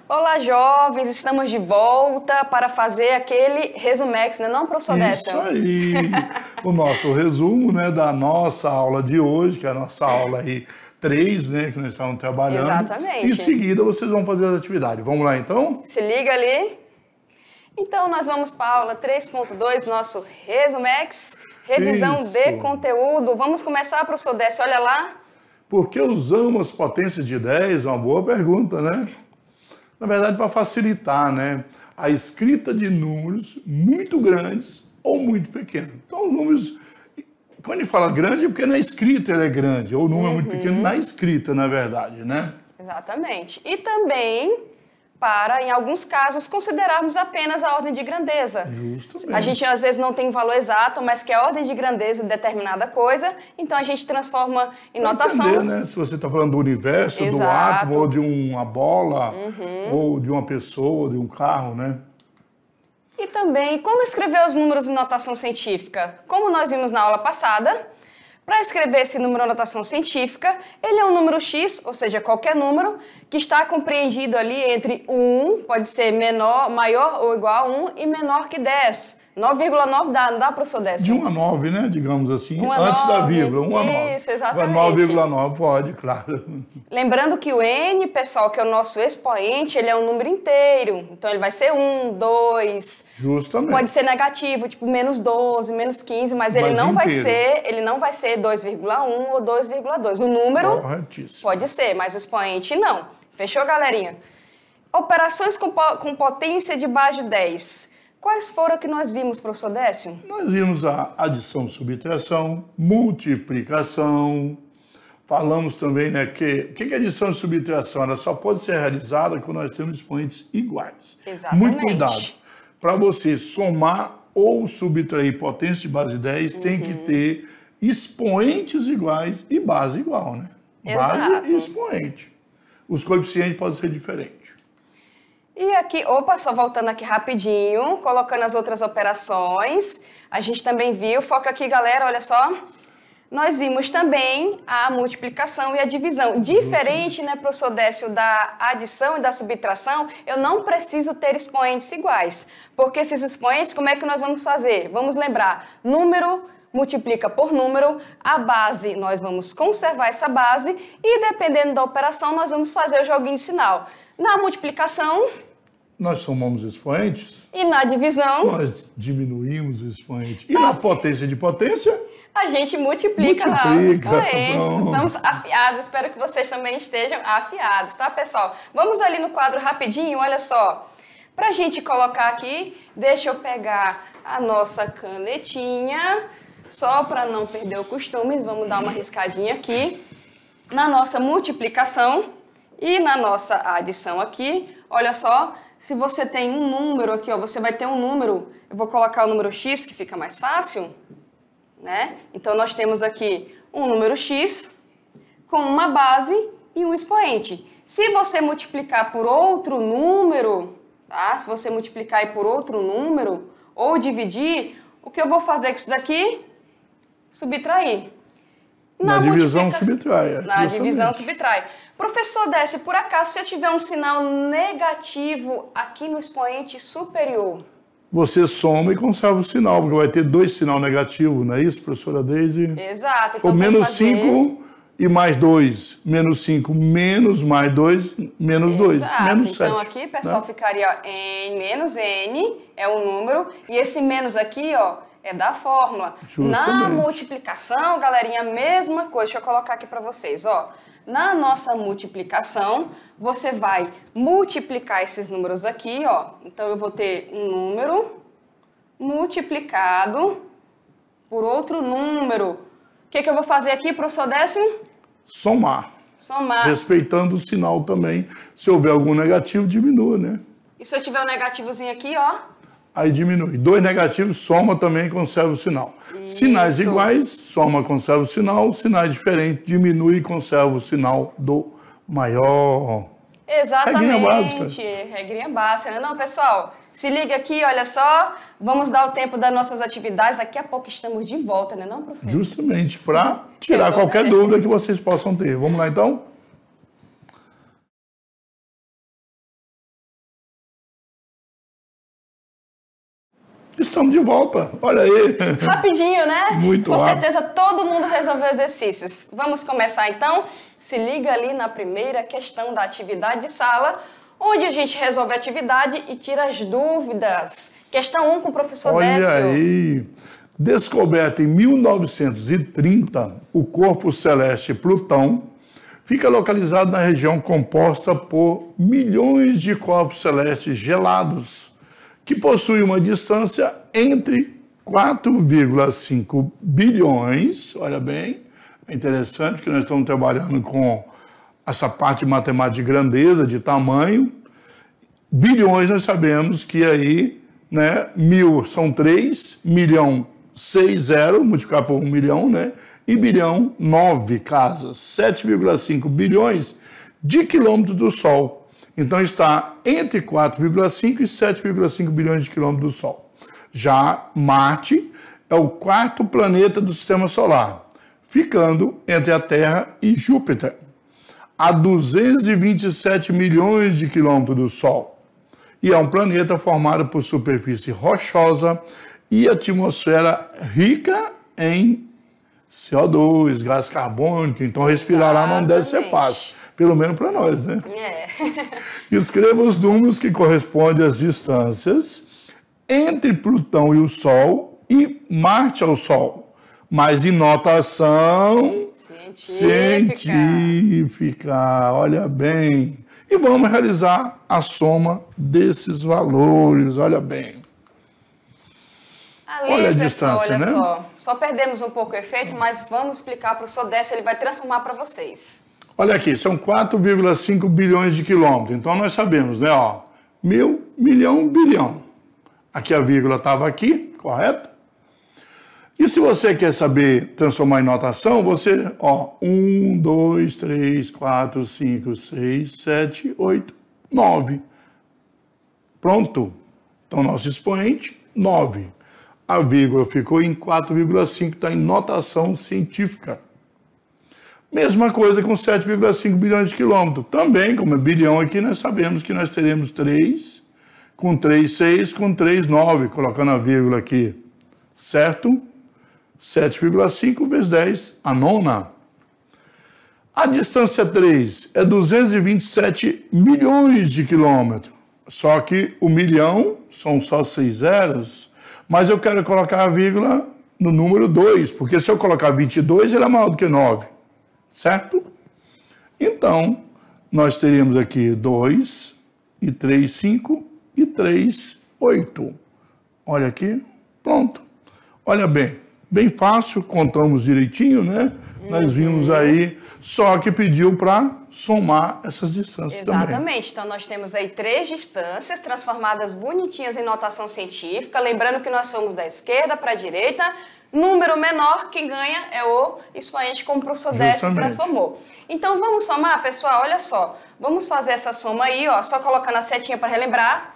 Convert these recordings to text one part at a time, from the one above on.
Olá, jovens, estamos de volta para fazer aquele resumex, né, não, professor Décio? Isso aí, o nosso resumo, né, da nossa aula de hoje, que é a nossa aula aí 3, né, que nós estamos trabalhando. Exatamente. Em seguida, vocês vão fazer as atividades. Vamos lá, então? Se liga ali. Então, nós vamos para a aula 3.2, nosso resumex, revisão Isso. de conteúdo. Vamos começar, professor Décio, olha lá. Por que usamos potências de 10? Uma boa pergunta, né? Na verdade, para facilitar, né, a escrita de números muito grandes ou muito pequenos. Então, os números, quando a gente fala grande, é porque na escrita ele é grande, ou o número é muito pequeno na escrita, na verdade, né? Exatamente. E também para, em alguns casos, considerarmos apenas a ordem de grandeza. Justamente. A gente, às vezes, não tem valor exato, mas que é a ordem de grandeza de determinada coisa, então a gente transforma em notação. Entender, né? Se você está falando do universo, Exato. do átomo, ou de uma bola, ou de uma pessoa, ou de um carro, né? E também, como escrever os números em notação científica? Como nós vimos na aula passada, para escrever esse número em notação científica, ele é um número x, ou seja, qualquer número, que está compreendido ali entre 1, pode ser maior ou igual a 1, e menor que 10. 9,9 dá, não dá, professor Décio? De 1 a 9, né? Digamos assim, 1 a antes 9, da vírgula, 1 a 9. Isso, exatamente. 9,9 pode, claro. Lembrando que o n, pessoal, que é o nosso expoente, ele é um número inteiro. Então, ele vai ser 1, 2... Justamente. Pode ser negativo, tipo menos 12, menos 15, mas ele não vai ser 2,1 ou 2,2. O número pode ser, mas o expoente não. Fechou, galerinha? Operações com potência de base de 10. Quais foram que nós vimos, professor Décio? Nós vimos a adição, subtração, multiplicação. Falamos também, né, que é adição e subtração? Ela só pode ser realizada quando nós temos expoentes iguais. Exatamente. Muito cuidado. Para você somar ou subtrair potência de base 10, tem que ter expoentes iguais e base igual, né? Exato. Base e expoente. Os coeficientes podem ser diferentes. E aqui, só voltando aqui rapidinho, colocando as outras operações, a gente também viu, foca aqui, galera, olha só. Nós vimos também a multiplicação e a divisão. Diferente, né, professor Décio, da adição e da subtração, eu não preciso ter expoentes iguais. Porque esses expoentes, como é que nós vamos fazer? Vamos lembrar, número multiplica por número, a base, nós vamos conservar essa base e, dependendo da operação, nós vamos fazer o joguinho de sinal. Na multiplicação, nós somamos expoentes. E na divisão, nós diminuímos o expoente. E na potência de potência, a gente multiplica os expoentes. Estamos afiados, espero que vocês também estejam afiados, tá, pessoal? Vamos ali no quadro rapidinho, olha só. Pra gente colocar aqui, deixa eu pegar a nossa canetinha, só para não perder o costume, vamos dar uma riscadinha aqui. Na nossa multiplicação e na nossa adição aqui, olha só, se você tem um número aqui, ó, você vai ter um número, eu vou colocar o número x, que fica mais fácil, né? Então, nós temos aqui um número x com uma base e um expoente. Se você multiplicar por outro número, tá? Se você multiplicar aí por outro número ou dividir, o que eu vou fazer com isso daqui? Subtrair. Na divisão subtrai. Na divisão subtrai. Professor Décio, por acaso, se eu tiver um sinal negativo aqui no expoente superior? Você soma e conserva o sinal, porque vai ter 2 sinal negativos, não é isso, professora Deise? Exato. Então, menos 5 e mais 2. Menos 5 menos mais 2, menos 2. Menos 7. Então, aqui, pessoal, né? Ficaria ó, n menos n, é o número, e esse menos aqui, ó, é da fórmula. Justamente. Na multiplicação, galerinha, a mesma coisa. Deixa eu colocar aqui para vocês, ó. Na nossa multiplicação, você vai multiplicar esses números aqui, ó. Então, eu vou ter um número multiplicado por outro número. O que eu vou fazer aqui, professor Décio? Somar. Somar. Respeitando o sinal também. Se houver algum negativo, diminua, né? E se eu tiver um negativozinho aqui, ó? Aí diminui. 2 negativos, soma também e conserva o sinal. Isso. Sinais iguais, soma, conserva o sinal. Sinais diferentes, diminui e conserva o sinal do maior. Exatamente. Regrinha básica. Regrinha básica, né? Não, pessoal, se liga aqui, olha só. Vamos dar o tempo das nossas atividades. Daqui a pouco estamos de volta, né, não, professor? Justamente, para tirar qualquer dúvida que vocês possam ter. Vamos lá, então? Estamos de volta, olha aí. Rapidinho, né? Muito Com rápido. certeza todo mundo resolveu exercícios. Vamos começar então? Se liga ali na primeira questão da atividade de sala, onde a gente resolve a atividade e tira as dúvidas. Questão 1 com o professor Décio. Olha aí. Descoberto em 1930, o corpo celeste Plutão fica localizado na região composta por milhões de corpos celestes gelados, que possui uma distância entre 4,5 bilhões, olha bem, é interessante que nós estamos trabalhando com essa parte de matemática de grandeza, de tamanho. Bilhões nós sabemos que aí, né, 1000 são 3, milhão 60, multiplicar por 1 milhão, né, e bilhão 9 casas, 7,5 bilhões de quilômetros do Sol. Então está entre 4,5 e 7,5 bilhões de quilômetros do Sol. Já Marte é o quarto planeta do Sistema Solar, ficando entre a Terra e Júpiter, a 227 milhões de quilômetros do Sol. E é um planeta formado por superfície rochosa e atmosfera rica em CO2, gás carbônico. Então respirar lá não deve ser fácil. Pelo menos para nós, né? Escreva os números que correspondem às distâncias entre Plutão e o Sol e Marte ao Sol, mas em notação científica. Olha bem. E vamos realizar a soma desses valores, olha bem. Ali, olha a pessoal, distância, olha né? Só perdemos um pouco o efeito, mas vamos explicar para o professor Décio, ele vai transformar para vocês. Olha aqui, são 4,5 bilhões de quilômetros. Então nós sabemos, né? Ó, 1000, milhão, bilhão. Aqui a vírgula estava aqui, correto? E se você quer saber transformar em notação, você, ó, 1, 2, 3, 4, 5, 6, 7, 8, 9. Pronto. Então nosso expoente, 9. A vírgula ficou em 4,5, está em notação científica. Mesma coisa com 7,5 bilhões de quilômetros. Também, como é bilhão aqui, nós sabemos que nós teremos 3, com 3, 6, com 3, 9, colocando a vírgula aqui, certo? 7,5 vezes 10, a nona. A distância 3 é 227 milhões de quilômetros. Só que o milhão são só 6 zeros, mas eu quero colocar a vírgula no número 2, porque se eu colocar 22, ele é maior do que 9. Certo? Então, nós teríamos aqui 2, e 3, 5, e 3, 8. Olha aqui, pronto. Olha bem, bem fácil, contamos direitinho, né? Nós vimos aí, só que pediu para somar essas distâncias também. Exatamente, então nós temos aí 3 distâncias transformadas bonitinhas em notação científica, lembrando que nós somos da esquerda para a direita. Número menor, quem ganha é o expoente, como o professor Décio transformou. Então, vamos somar, pessoal? Olha só. Vamos fazer essa soma aí, ó. Só colocando a setinha para relembrar.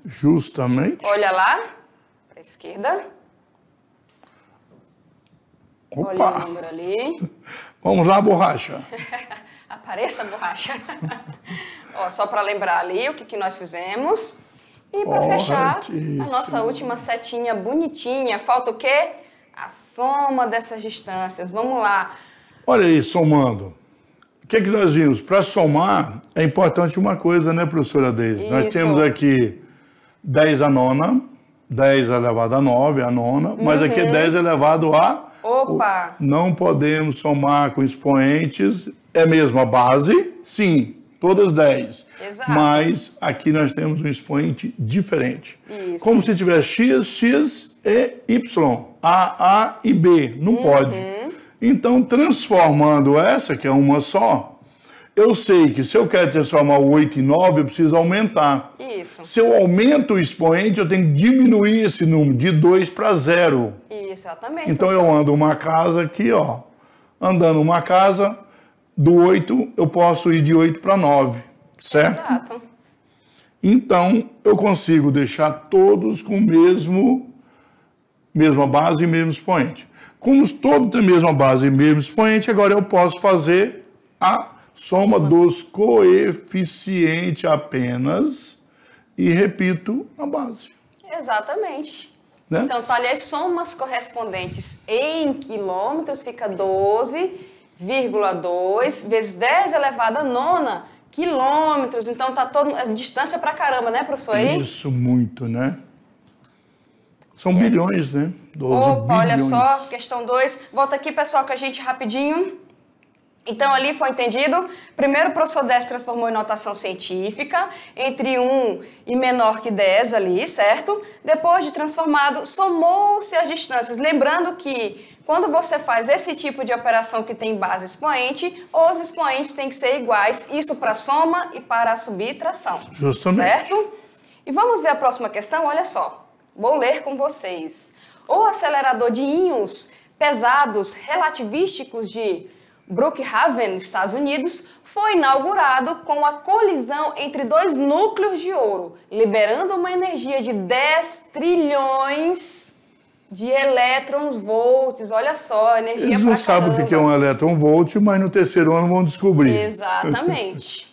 Justamente. Olha lá, para a esquerda. Opa. Olha o número ali. Vamos lá, borracha. Apareça a borracha. Ó, só para lembrar ali o que nós fizemos. E para fechar, a nossa última setinha bonitinha. Falta o quê? A soma dessas distâncias. Vamos lá. Olha aí, somando. O que nós vimos? Para somar, é importante uma coisa, né, professora Deise? Nós temos aqui 10 a nona, 10 elevado a 9, a nona, mas aqui é 10 elevado a... Opa! Não podemos somar com expoentes. É mesmo a base? Sim, todas 10. Exato. Mas aqui nós temos um expoente diferente. Isso. Como se tivesse x, x e y. A e B. Não pode. Então, transformando essa, que é uma só, eu sei que se eu quero transformar o 8 em 9, eu preciso aumentar. Isso. Se eu aumento o expoente, eu tenho que diminuir esse número de 2 para 0. Exatamente. Então, eu ando uma casa aqui, ó. Andando uma casa, do 8, eu posso ir de 8 para 9, certo? Exato. Então, eu consigo deixar todos com mesma base e mesmo expoente. Como todos têm a mesma base e mesmo expoente, agora eu posso fazer a soma dos coeficientes apenas e repito a base. Exatamente. né? Então, tá ali as somas correspondentes em quilômetros, fica 12,2 vezes 10 elevado a nona quilômetros. Então, tá toda a distância pra caramba, né, professor? Aí? Isso, muito, né? São bilhões, né? 12 Opa, bilhões. olha só, questão 2. Volta aqui, pessoal, com a gente rapidinho. Então, ali foi entendido. Primeiro, o professor 10 transformou em notação científica, entre 1 e menor que 10 ali, certo? Depois de transformado, somou-se as distâncias. Lembrando que quando você faz esse tipo de operação que tem base expoente, os expoentes têm que ser iguais. Isso para a soma e para a subtração. Justamente. Certo? E vamos ver a próxima questão? Olha só. Vou ler com vocês. O acelerador de íons pesados relativísticos de Brookhaven, Estados Unidos, foi inaugurado com a colisão entre dois núcleos de ouro, liberando uma energia de 10 trilhões de elétron-volts. Olha só, energia Eles não sabem o que é um elétron-volt, mas no terceiro ano vão descobrir. Exatamente.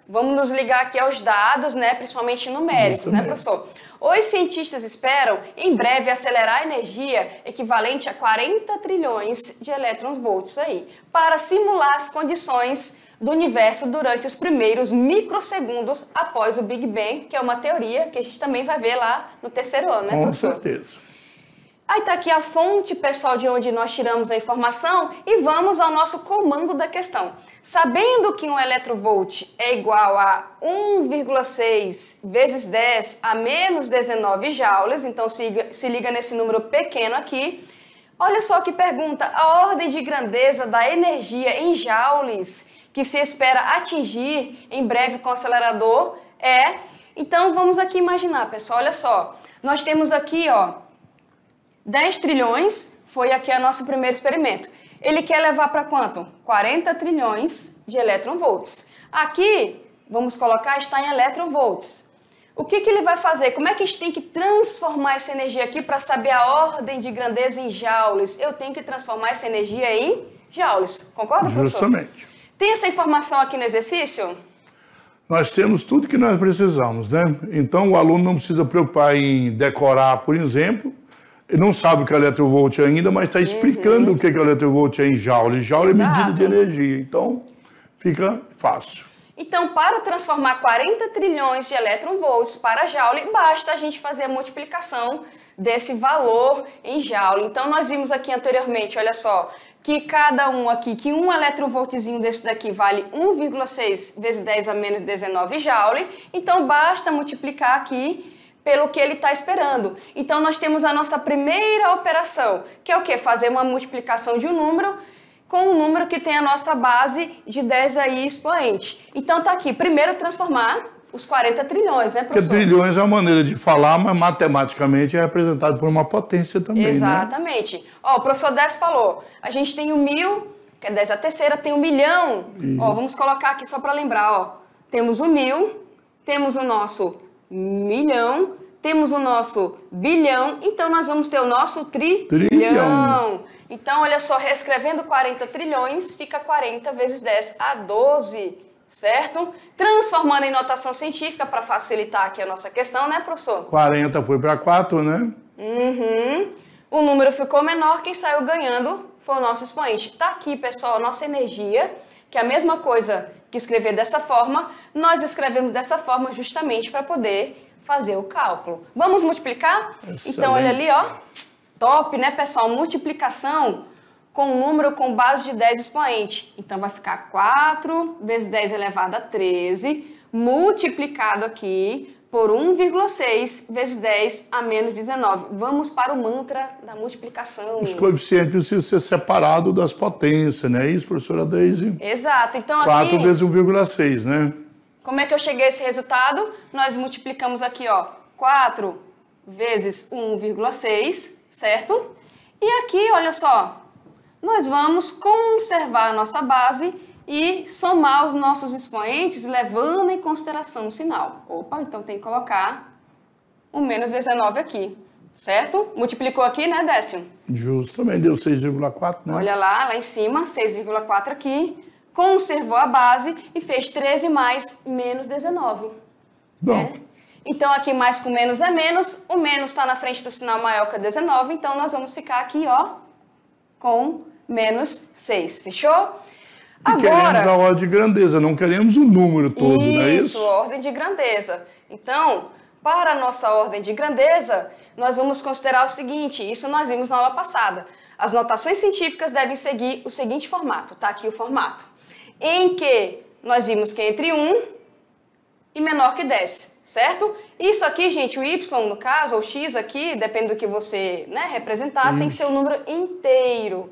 Vamos nos ligar aqui aos dados, né, principalmente numéricos, né, professor? Os cientistas esperam, em breve, acelerar a energia equivalente a 40 trilhões de elétron-volts aí, para simular as condições do universo durante os primeiros microsegundos após o Big Bang, que é uma teoria que a gente também vai ver lá no terceiro ano, né, professor? Com certeza. Aí está aqui a fonte, pessoal, de onde nós tiramos a informação e vamos ao nosso comando da questão. Sabendo que um eletronvolt é igual a 1,6 vezes 10 a menos 19 joules, então se liga nesse número pequeno aqui. Olha só que pergunta, a ordem de grandeza da energia em joules que se espera atingir em breve com o acelerador é... Então vamos aqui imaginar, pessoal, olha só. Nós temos aqui, ó, 10 trilhões, foi aqui o nosso primeiro experimento. Ele quer levar para quanto? 40 trilhões de elétron-volts. Aqui, vamos colocar, está em elétron-volts. O que ele vai fazer? Como é que a gente tem que transformar essa energia aqui para saber a ordem de grandeza em joules? Eu tenho que transformar essa energia em joules. Concorda, professor? Justamente. Tem essa informação aqui no exercício? Nós temos tudo que nós precisamos, né? Então, o aluno não precisa preocupar em decorar, por exemplo. Ele não sabe o que é eletronvolt ainda, mas está explicando o que é eletronvolt em joule. Joule é medida de energia, então fica fácil. Então, para transformar 40 trilhões de eletronvolts para joule, basta a gente fazer a multiplicação desse valor em joule. Então, nós vimos aqui anteriormente, olha só, que cada um aqui, que um eletronvoltzinho desse daqui vale 1,6 vezes 10 a menos 19 joule. Então, basta multiplicar aqui pelo que ele está esperando. Então, nós temos a nossa primeira operação, que é o quê? Fazer uma multiplicação de um número com um número que tem a nossa base de 10 aí expoente. Então, tá aqui. Primeiro, transformar os 40 trilhões, né, professor? Porque trilhões é uma maneira de falar, mas matematicamente é representado por uma potência também, exatamente. Né? Ó, o professor Décio falou, a gente tem 1.000, que é 10 a terceira, tem 1 milhão. Isso. Ó, vamos colocar aqui só para lembrar, ó. Temos o 1.000, temos o nosso milhão, temos o nosso bilhão, então nós vamos ter o nosso trilhão. Então, olha só, reescrevendo 40 trilhões, fica 40 vezes 10 a 12, certo? Transformando em notação científica para facilitar aqui a nossa questão, né, professor? 40 foi para 4, né? O número ficou menor, quem saiu ganhando foi o nosso expoente. Tá aqui, pessoal, a nossa energia, que é a mesma coisa que escrever dessa forma, nós escrevemos dessa forma justamente para poder fazer o cálculo. Vamos multiplicar? Excelente. Então, olha ali, ó. Top, né, pessoal? Multiplicação com um número com base de 10 expoente. Então, vai ficar 4 vezes 10 elevado a 13, multiplicado aqui por 1,6 vezes 10 a menos 19. Vamos para o mantra da multiplicação. Os coeficientes precisam ser separados das potências, não é isso, professora Deise? Exato. Então, 4 aqui, vezes 1,6, né? Como é que eu cheguei a esse resultado? Nós multiplicamos aqui, ó, 4 vezes 1,6, certo? E aqui, olha só, nós vamos conservar a nossa base e somar os nossos expoentes, levando em consideração o sinal. Opa, então tem que colocar o menos 19 aqui, certo? Multiplicou aqui, né, Décio? Justamente, deu 6,4, né? Olha lá em cima, 6,4 aqui. Conservou a base e fez 13 mais menos 19. Bom. Né? Então, aqui mais com menos é menos, o menos está na frente do sinal maior que é 19, então nós vamos ficar aqui, ó, com menos 6, fechou? E queremos a ordem de grandeza, não queremos o número todo, não é isso? Isso, ordem de grandeza. Então, para a nossa ordem de grandeza, nós vamos considerar o seguinte, isso nós vimos na aula passada. As notações científicas devem seguir o seguinte formato, tá aqui o formato. Em que nós vimos que é entre 1 e menor que 10, certo? Isso aqui, gente, o y no caso, ou x aqui, depende do que você representar, tem que ser o número inteiro.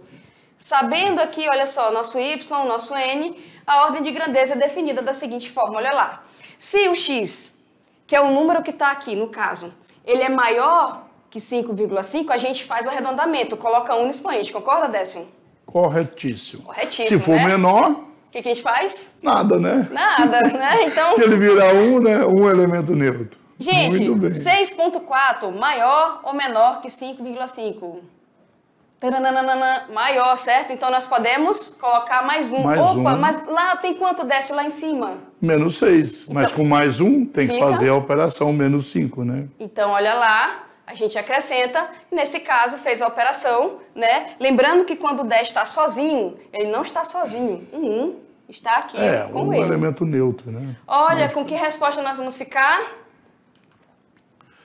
Sabendo aqui, olha só, nosso y, nosso n, a ordem de grandeza é definida da seguinte forma, olha lá. Se o x, que é o número que está aqui, no caso, ele é maior que 5,5, a gente faz o arredondamento, coloca 1 no expoente, concorda, Décio? Corretíssimo. Corretíssimo, se for menor... O que a gente faz? Nada, né? Nada, né? Então... que ele vira 1, né? Um elemento neutro. Gente, muito bem. 6,4 maior ou menor que 5,5? Maior, certo? Então nós podemos colocar mais um. Opa, mas lá tem quanto desce lá em cima? Menos 6. Então, mas com mais um tem que fazer a operação menos 5, né? Então olha lá, a gente acrescenta, nesse caso fez a operação, né? Lembrando que quando o 10 está sozinho, ele não está sozinho. O 1 está aqui com ele. É um elemento neutro, né? Olha, com que resposta nós vamos ficar?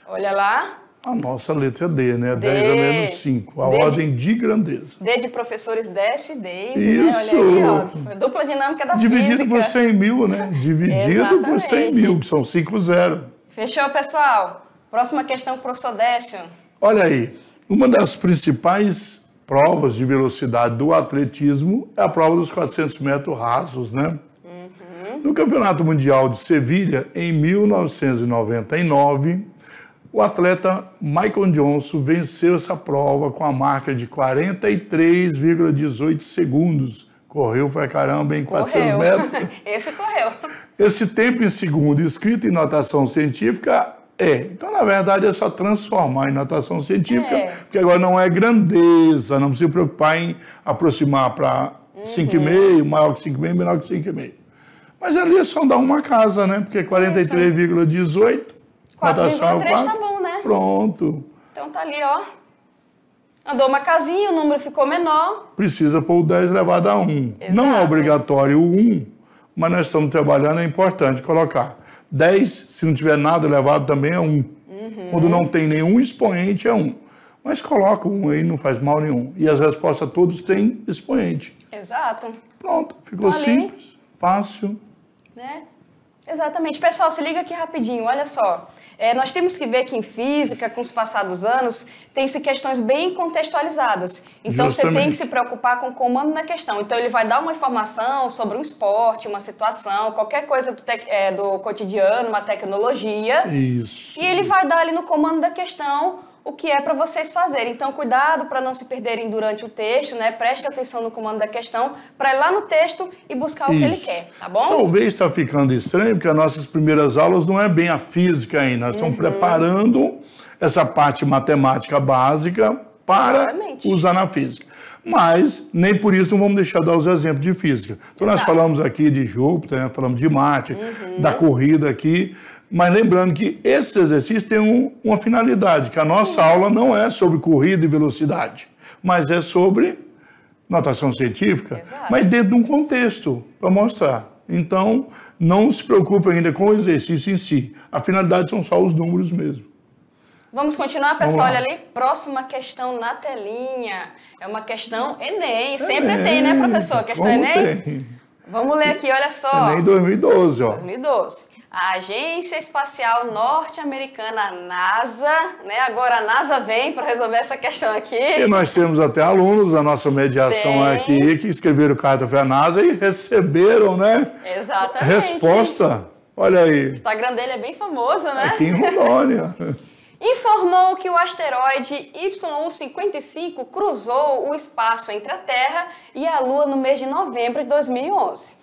Olha lá. A nossa letra D, né? 10 a menos 5, a ordem de grandeza. D de professores Décio e Deise, isso. Né? Olha aí, ó. Dupla dinâmica da Dividido física. por 100 mil, né? Dividido por 100 mil, que são 5 zero. Fechou, pessoal? Próxima questão, professor Décio. Olha aí, uma das principais provas de velocidade do atletismo é a prova dos 400 metros rasos, né? No Campeonato Mundial de Sevilha, em 1999, o atleta Michael Johnson venceu essa prova com a marca de 43,18 segundos. Correu pra caramba em 400 metros. Esse correu. Esse tempo em segundo, escrito em notação científica, então, na verdade, é só transformar em notação científica, porque agora não é grandeza, não precisa se preocupar em aproximar para 5,5, maior que 5,5, menor que 5,5. Mas ali é só dar uma casa, né? Porque 43,18, notação é 4. Tá bom, né? Pronto. Então tá ali, ó. Andou uma casinha, o número ficou menor. Precisa pôr o 10 elevado a 1. Exato. Não é obrigatório o 1, mas nós estamos trabalhando, é importante colocar. 10, se não tiver nada elevado, também é 1. Quando não tem nenhum expoente, é 1. Mas coloca 1 aí, não faz mal nenhum. E as respostas todos têm expoente. Exato. Pronto, ficou simples, fácil. Né? Exatamente. Pessoal, se liga aqui rapidinho, olha só. Nós temos que ver que em física, com os passados anos, tem-se questões bem contextualizadas. Então, você tem que se preocupar com o comando na questão. Então, ele vai dar uma informação sobre um esporte, uma situação, qualquer coisa do cotidiano, uma tecnologia. Isso. E ele vai dar ali no comando da questão o que é para vocês fazerem. Então, cuidado para não se perderem durante o texto, né? Preste atenção no comando da questão para ir lá no texto e buscar o que ele quer, tá bom? Talvez está ficando estranho, porque as nossas primeiras aulas não é bem a física ainda. Nós estamos preparando essa parte matemática básica para usar na física. Mas, nem por isso não vamos deixar de dar os exemplos de física. Então, nós falamos aqui de Júpiter, né? Falamos de Marte, da corrida aqui. Mas lembrando que esses exercícios têm uma finalidade, que a nossa aula não é sobre corrida e velocidade, mas é sobre notação científica, mas dentro de um contexto, para mostrar. Então, não se preocupe ainda com o exercício em si. A finalidade são só os números mesmo. Vamos continuar, pessoal? Olha ali, próxima questão na telinha. É uma questão Enem, sempre tem, né, professor? Questão Enem? Tem. Vamos ler aqui, olha só. Enem 2012, ó. 2012. A Agência Espacial Norte-Americana, NASA, né? Agora a NASA vem para resolver essa questão aqui. E nós temos até alunos da nossa mediação aqui que escreveram carta para a NASA e receberam, né? Exatamente. Resposta. Olha aí. O Instagram dele é bem famoso, né? Aqui em Rondônia. Informou que o asteroide Y155 cruzou o espaço entre a Terra e a Lua no mês de novembro de 2011.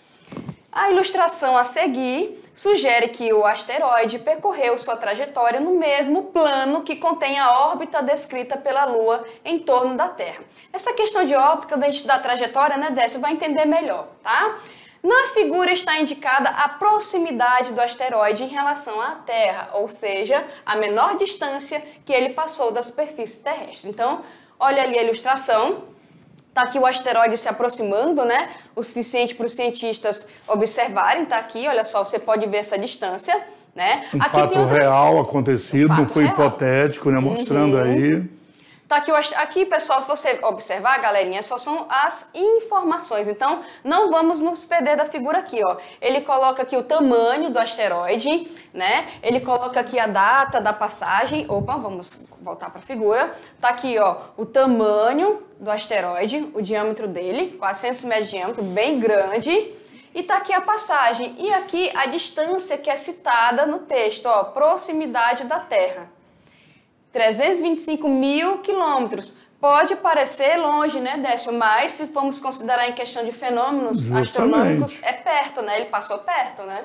A ilustração a seguir sugere que o asteroide percorreu sua trajetória no mesmo plano que contém a órbita descrita pela Lua em torno da Terra. Essa questão de órbita, quando a gente dá a trajetória, né, Décio, vai entender melhor, tá? Na figura está indicada a proximidade do asteroide em relação à Terra, ou seja, a menor distância que ele passou da superfície terrestre. Então, olha ali a ilustração. Está aqui o asteroide se aproximando, né? O suficiente para os cientistas observarem. Está aqui, olha só, você pode ver essa distância, né? Um fato real acontecido, não foi hipotético, né? Mostrando aí. Tá aqui, pessoal, se você observar, galerinha, só são as informações. Então, não vamos nos perder da figura aqui, ó. Ele coloca aqui o tamanho do asteroide, né? Ele coloca aqui a data da passagem. Opa, vamos voltar para a figura. Tá aqui, ó, o tamanho do asteroide, o diâmetro dele, 400 metros de diâmetro, bem grande. E tá aqui a passagem. E aqui a distância que é citada no texto, ó, proximidade da Terra. 325 mil quilômetros. Pode parecer longe, né, Décio? Mas se formos considerar em questão de fenômenos astronômicos, é perto, né? Ele passou perto, né?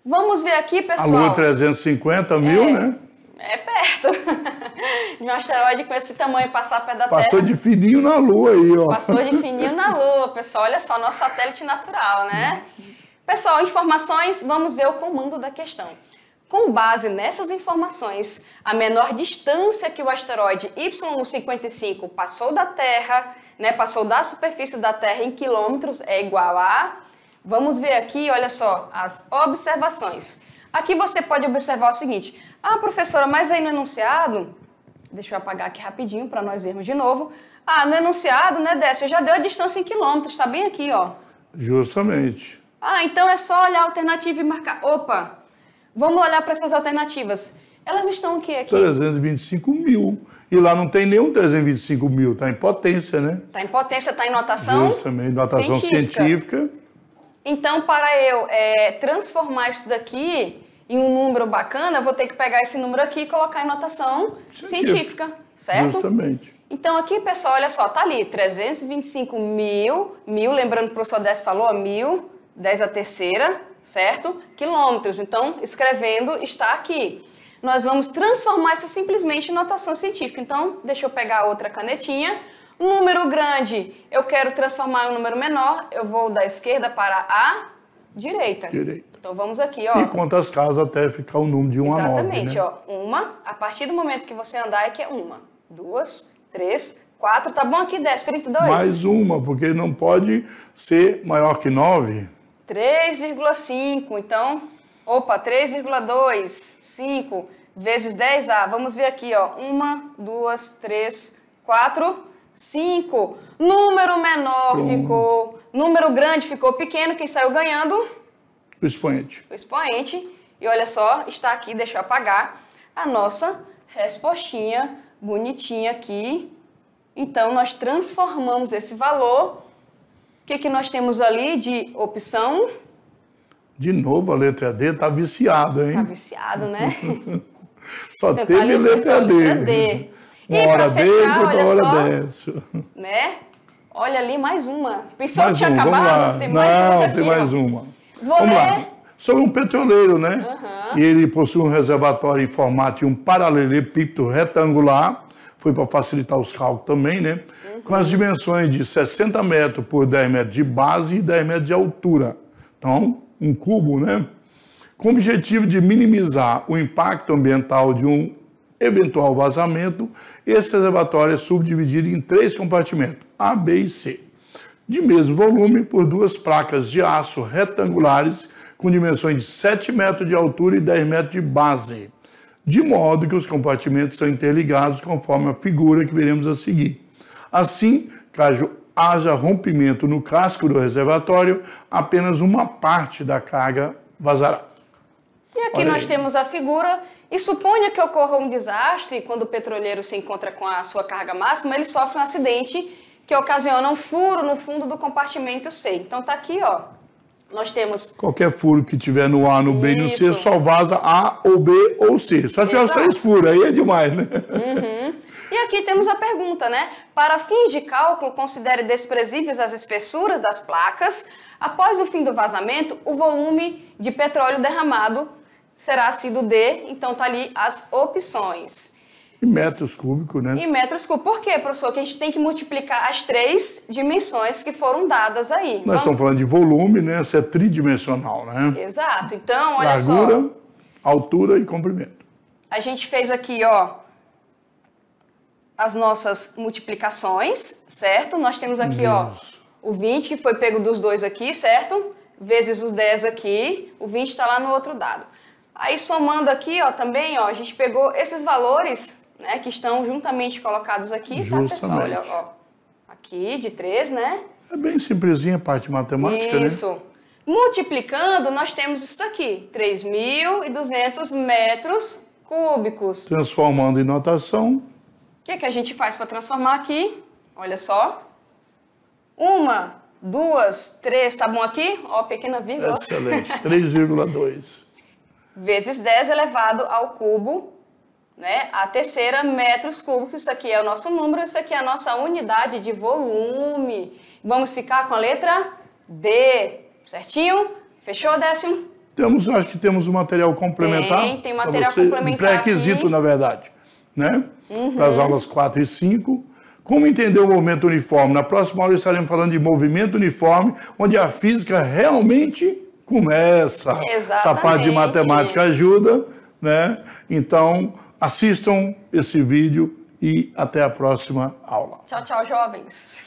Vamos ver aqui, pessoal. A Lua 350 mil, né? É perto. De um asteroide com esse tamanho passar perto da Terra. Passou de fininho na Lua aí, ó. Passou de fininho na Lua, pessoal. Olha só, nosso satélite natural, né? Pessoal, informações, vamos ver o comando da questão. Com base nessas informações, a menor distância que o asteroide Y155 passou da Terra, né, passou da superfície da Terra em quilômetros, é igual a... Vamos ver aqui, olha só, as observações. Aqui você pode observar o seguinte. Ah, professora, mas aí no enunciado... Deixa eu apagar aqui rapidinho para nós vermos de novo. Ah, no enunciado, né, Décio, já deu a distância em quilômetros, tá bem aqui, ó. Justamente. Ah, então é só olhar a alternativa e marcar. Opa! Vamos olhar para essas alternativas. Elas estão o quê aqui? 325 mil. E lá não tem nenhum 325 mil, está em potência, né? Está em potência, está em notação? Justamente, notação científica. Então, para eu transformar isso daqui em um número bacana, eu vou ter que pegar esse número aqui e colocar em notação científica, certo? Justamente. Então, aqui, pessoal, olha só, tá ali, 325 mil, lembrando que o professor Décio falou, 1000, 10 a terceira, certo? Quilômetros. Então, escrevendo está aqui. Nós vamos transformar isso simplesmente em notação científica. Então, deixa eu pegar outra canetinha. Um número grande, eu quero transformar em um número menor, eu vou da esquerda para a direita. Então, vamos aqui, ó. E conta as casas até ficar o número de 1 a 9, Exatamente, né? Ó. A partir do momento que você andar, é que é 1, 2, 3, 4. Tá bom aqui, 10, 32? Mais uma, porque não pode ser maior que 9. 3,5, então, 3,2, 5 vezes 10A. Vamos ver aqui, ó, 1, 2, 3, 4, 5. Número menor ficou, número grande ficou pequeno, quem saiu ganhando? O expoente. O expoente. E olha só, está aqui, deixa eu apagar, a nossa respostinha bonitinha aqui. Então, nós transformamos esse valor. O que nós temos ali de opção? De novo, a letra D está viciada, hein? Está viciado, né? Só então, teve letra D. Uma hora desce, outra hora desce. Né? Olha ali, mais uma. Pensou mais que tinha acabado? Tem mais aqui, tem mais uma. Vamos lá. Sobre um petroleiro, né? E ele possui um reservatório em formato de um paralelepípedo retangular. Foi para facilitar os cálculos também, né? Com as dimensões de 60 metros por 10 metros de base e 10 metros de altura. Então, um cubo, né? Com o objetivo de minimizar o impacto ambiental de um eventual vazamento, esse reservatório é subdividido em 3 compartimentos, A, B e C, de mesmo volume por 2 placas de aço retangulares com dimensões de 7 metros de altura e 10 metros de base, de modo que os compartimentos são interligados conforme a figura que veremos a seguir. Assim, caso haja rompimento no casco do reservatório, apenas uma parte da carga vazará. E aqui nós temos a figura, e suponha que ocorra um desastre, quando o petroleiro se encontra com a sua carga máxima, ele sofre um acidente que ocasiona um furo no fundo do compartimento C. Então tá aqui, ó, nós temos... Qualquer furo que tiver no A, no B e no C, só vaza A ou B ou C. Só tiver os 3 furos, aí é demais, né? E aqui temos a pergunta, né? Para fins de cálculo, considere desprezíveis as espessuras das placas. Após o fim do vazamento, o volume de petróleo derramado será sido D. Então tá ali as opções. Em metros cúbicos, né? Em metros cúbicos. Por quê, professor? Que a gente tem que multiplicar as 3 dimensões que foram dadas aí. Nós estamos falando de volume, né? Isso é tridimensional, né? Exato. Então, olha largura, só. Altura e comprimento. A gente fez aqui, ó, as nossas multiplicações, certo? Nós temos aqui, ó, o 20, que foi pego dos dois aqui, certo? Vezes o 10 aqui, o 20 está lá no outro dado. Aí, somando aqui, ó, também, ó, a gente pegou esses valores, né, que estão juntamente colocados aqui, justamente. Tá, pessoal? Olha, ó, aqui, de 3, né? É bem simplesinha a parte matemática, né? Isso. Multiplicando, nós temos isso aqui, 3.200 metros cúbicos. Transformando em notação. O que a gente faz para transformar aqui? Olha só. 1, 2, 3, tá bom aqui? Ó, pequena vírgula. Excelente, 3,2. Vezes 10 elevado ao cubo, né? A terceira, metros cúbicos. Isso aqui é o nosso número, isso aqui é a nossa unidade de volume. Vamos ficar com a letra D, certinho? Fechou, Décio? Acho que temos um material complementar. Tem material complementar. Pré-requisito, na verdade, né? Para as aulas 4 e 5. Como entender o movimento uniforme? Na próxima aula estaremos falando de movimento uniforme, onde a física realmente começa. Exatamente. Essa parte de matemática ajuda, né? Então, assistam esse vídeo e até a próxima aula. Tchau, tchau, jovens.